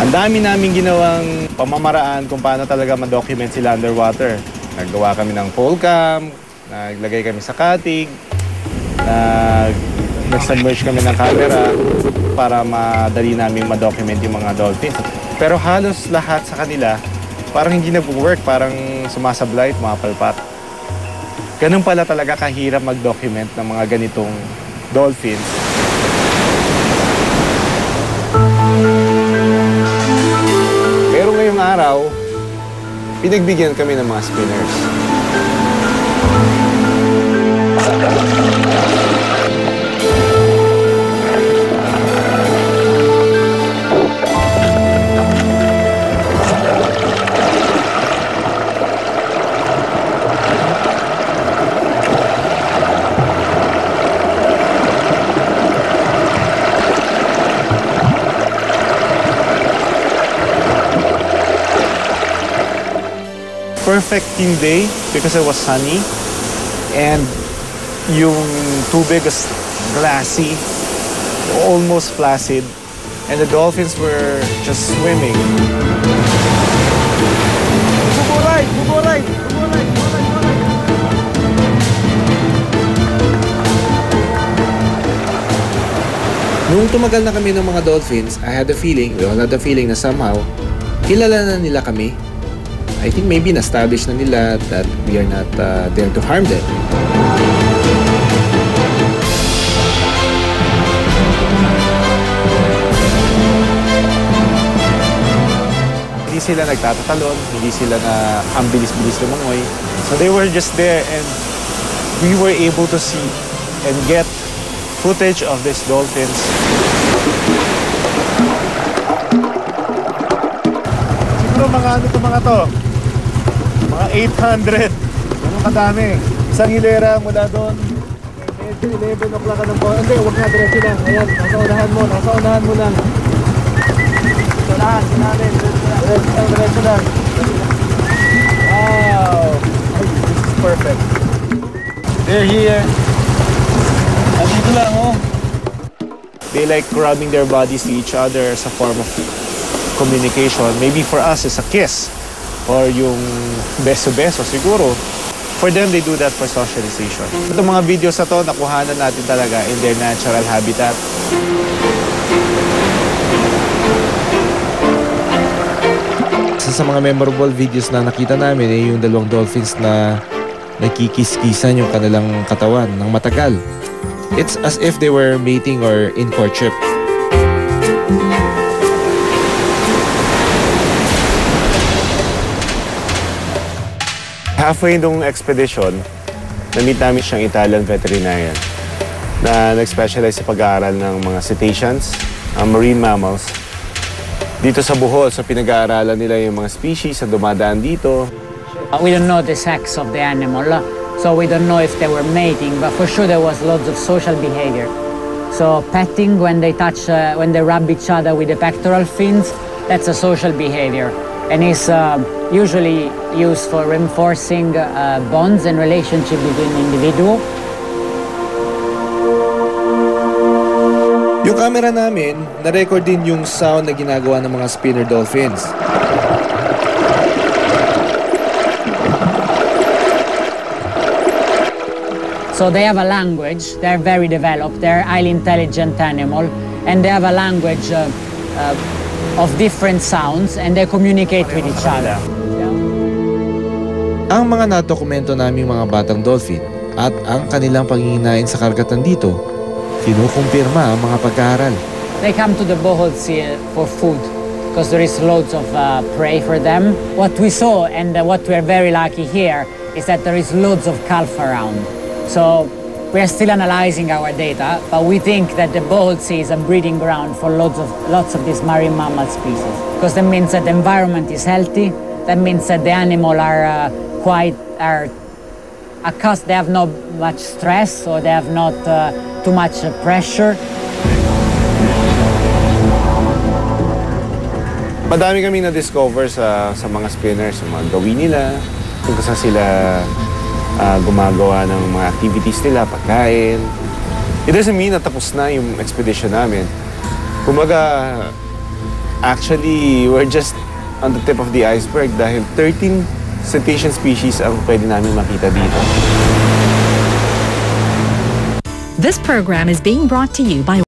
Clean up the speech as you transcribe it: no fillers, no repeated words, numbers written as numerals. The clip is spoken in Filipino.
Ang dami namin ginawang pamamaraan kung paano talaga ma-document sila underwater. Naggawa kami ng pole cam, naglagay kami sa cutting, nag-submerge kami ng camera para madali namin ma-document yung mga dolphins. Pero halos lahat sa kanila, parang hindi nag-work, parang sumasablay, mapalpat. Ganun pala talaga kahirap mag-document ng mga ganitong dolphins. Pero ngayong araw, pinagbigyan kami ng mga spinners. Perfect team day because it was sunny and yung tubig was glassy, almost placid, and the dolphins were just swimming. Buburay! Buburay! Buburay! Buburay! Nung tumagal na kami ng mga dolphins, I had the feeling, we all had the feeling na somehow, kilala na nila kami. I think maybe na-establish na nila that we are not there to harm them. Hindi sila nagtatatalon, hindi sila na ang bilis-bilis lumangoy. So they were just there and we were able to see and get footage of these dolphins. Siguro mga mga 800. Ganun kadami. Isang hilera mula doon. Medyo 11 o'clock ka ng po. Hindi, huwag na, diretso lang. Ayan, nasa unahan mo lang. Unahan namin. Diretso lang. Wow! This is perfect. They're here. Andito lang, oh. They like rubbing their bodies to each other as a form of communication. Maybe for us, it's a kiss. Or yung beso-beso siguro. For them, they do that for socialization. Itong mga videos na to, nakuhanan natin talaga in their natural habitat. Isa sa mga memorable videos na nakita namin ay yung dalawang dolphins na nakikis-kisan yung kanilang katawan ng matagal. It's as if they were mating or in courtship. Halfway nung expedition, na-meet namin siyang Italian veterinarian na nag-specialize sa pag-aaral ng mga cetaceans, marine mammals. Dito sa Bohol, so pinag-aaralan nila yung mga species na dumadaan dito. We don't know the sex of the animal, so we don't know if they were mating, but for sure there was lots of social behavior. So petting when they rub each other with the pectoral fins, that's a social behavior. And it's usually used for reinforcing bonds and relationship between individual. Yung camera namin, na-record din yung sound na ginagawa ng mga spinner dolphins. So they have a language, they're very developed, they're highly intelligent animal, and they have a language of different sounds, and they communicate with each other. Ang mga nadokumento naming mga batang dolphin at ang kanilang panginginain sa karagatan dito, kinukumpirma ang mga pag-aaral. They come to the Bohol Sea for food because there is loads of prey for them. What we saw and what we're very lucky here is that there is loads of calf around. So we are still analyzing our data, but we think that the Bohol Sea is a breeding ground for lots of these marine mammal species. Because that means that the environment is healthy. That means that the animal are accustomed. They have not much stress, or they have not too much pressure. Madami kaming na-discover sa mga spinners, sa mga gawin nila, kung saan sila gumagawa ng mga activities nila, pagkain. It doesn't mean na tapos na yung expedition namin. Kumbaga, Actually, we're just on the tip of the iceberg dahil 13 cetacean species ang pwede namin makita dito. This program is being brought to you by